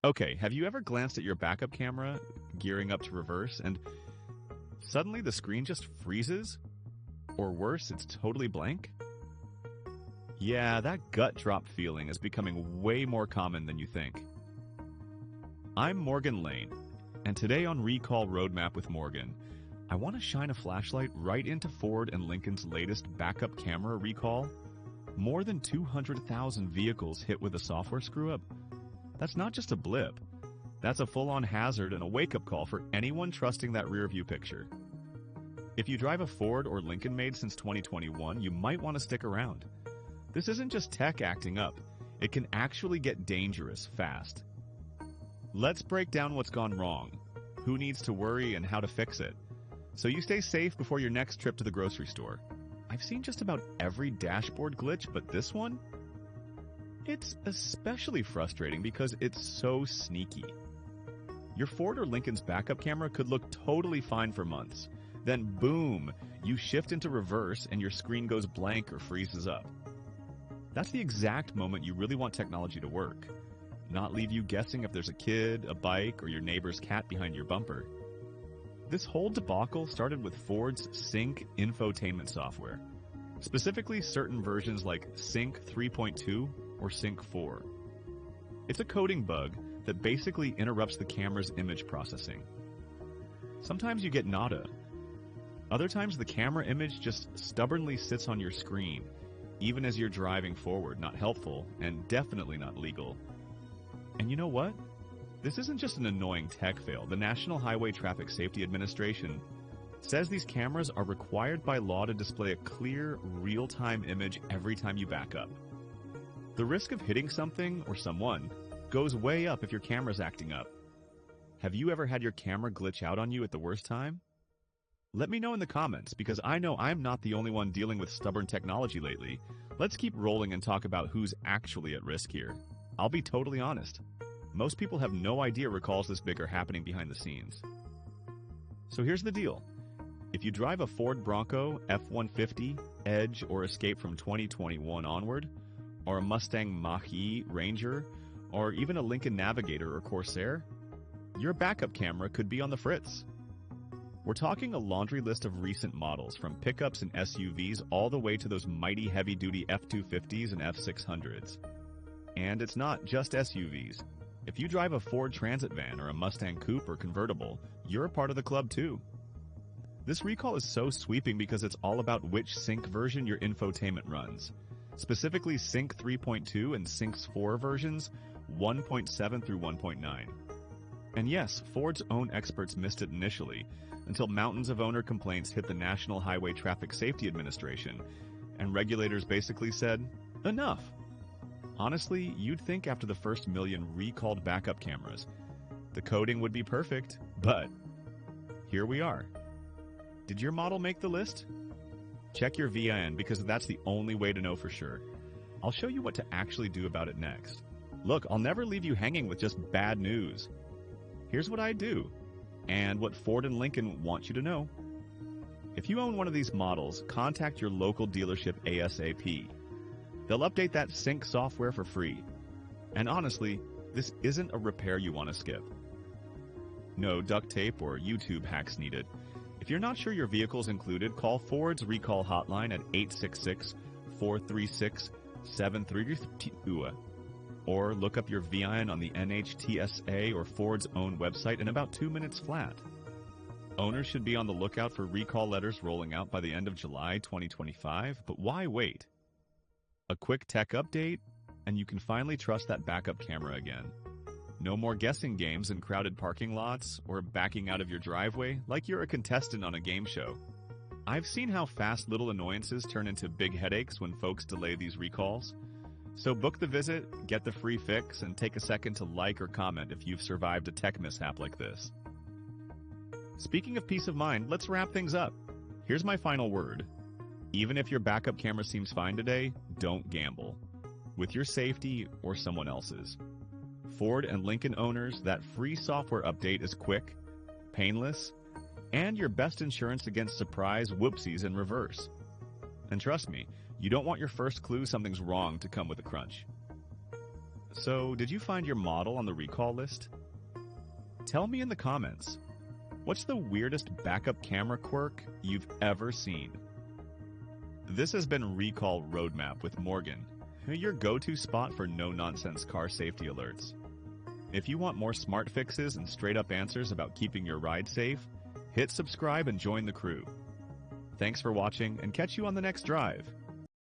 Okay, have you ever glanced at your backup camera, gearing up to reverse, and suddenly the screen just freezes? Or worse, it's totally blank? Yeah, that gut drop feeling is becoming way more common than you think. I'm Morgan Lane, and today on Recall Roadmap with Morgan, I want to shine a flashlight right into Ford and Lincoln's latest backup camera recall. More than 200,000 vehicles hit with a software screw-up. That's not just a blip. That's a full-on hazard and a wake-up call for anyone trusting that rear-view picture. If you drive a Ford or Lincoln made since 2021, you might want to stick around. This isn't just tech acting up. It can actually get dangerous fast. Let's break down what's gone wrong, who needs to worry, and how to fix it, so you stay safe before your next trip to the grocery store. I've seen just about every dashboard glitch, but this one? It's especially frustrating because it's so sneaky. Your Ford or Lincoln's backup camera could look totally fine for months. Then boom, you shift into reverse and your screen goes blank or freezes up. That's the exact moment you really want technology to work, not leave you guessing if there's a kid, a bike, or your neighbor's cat behind your bumper. This whole debacle started with Ford's Sync infotainment software, specifically certain versions like Sync 3.2 or Sync 4. It's a coding bug that basically interrupts the camera's image processing. Sometimes you get nada. Other times the camera image just stubbornly sits on your screen, even as you're driving forward. Not helpful, and definitely not legal. And you know what? This isn't just an annoying tech fail. The National Highway Traffic Safety Administration says these cameras are required by law to display a clear, real-time image every time you back up. The risk of hitting something or someone goes way up if your camera's acting up. Have you ever had your camera glitch out on you at the worst time? Let me know in the comments, because I know I'm not the only one dealing with stubborn technology lately. Let's keep rolling and talk about who's actually at risk here. I'll be totally honest. Most people have no idea recalls this big are happening behind the scenes. So here's the deal. If you drive a Ford Bronco, F-150, Edge, or Escape from 2021 onward, or a Mustang Mach-E, Ranger, or even a Lincoln Navigator or Corsair, your backup camera could be on the fritz. We're talking a laundry list of recent models, from pickups and SUVs all the way to those mighty heavy-duty F-250s and F-600s. And it's not just SUVs. If you drive a Ford Transit van or a Mustang Coupe or convertible, you're a part of the club too. This recall is so sweeping because it's all about which Sync version your infotainment runs. Specifically Sync 3.2 and Sync 4 versions 1.7 through 1.9. And yes, Ford's own experts missed it initially, until mountains of owner complaints hit the National Highway Traffic Safety Administration, and regulators basically said, enough. Honestly, you'd think after the first million recalled backup cameras, the coding would be perfect, but here we are. Did your model make the list? Check your VIN, because that's the only way to know for sure. I'll show you what to actually do about it next. Look, I'll never leave you hanging with just bad news. Here's what I do, and what Ford and Lincoln want you to know. If you own one of these models, contact your local dealership ASAP. They'll update that Sync software for free. And honestly, this isn't a repair you want to skip. No duct tape or YouTube hacks needed. If you're not sure your vehicle's included, call Ford's recall hotline at 866-436-7332. Or look up your VIN on the NHTSA or Ford's own website in about 2 minutes flat. Owners should be on the lookout for recall letters rolling out by the end of July 2025, but why wait? A quick tech update, and you can finally trust that backup camera again. No more guessing games in crowded parking lots or backing out of your driveway like you're a contestant on a game show. I've seen how fast little annoyances turn into big headaches when folks delay these recalls. So book the visit, get the free fix, and take a second to like or comment if you've survived a tech mishap like this. Speaking of peace of mind, let's wrap things up. Here's my final word. Even if your backup camera seems fine today, don't gamble. With your safety or someone else's. Ford and Lincoln owners, that free software update is quick, painless, and your best insurance against surprise whoopsies in reverse. And trust me, you don't want your first clue something's wrong to come with a crunch. So, did you find your model on the recall list? Tell me in the comments. What's the weirdest backup camera quirk you've ever seen? This has been Recall Roadmap with Morgan, your go-to spot for no-nonsense car safety alerts. If you want more smart fixes and straight-up answers about keeping your ride safe, hit subscribe and join the crew. Thanks for watching, and catch you on the next drive.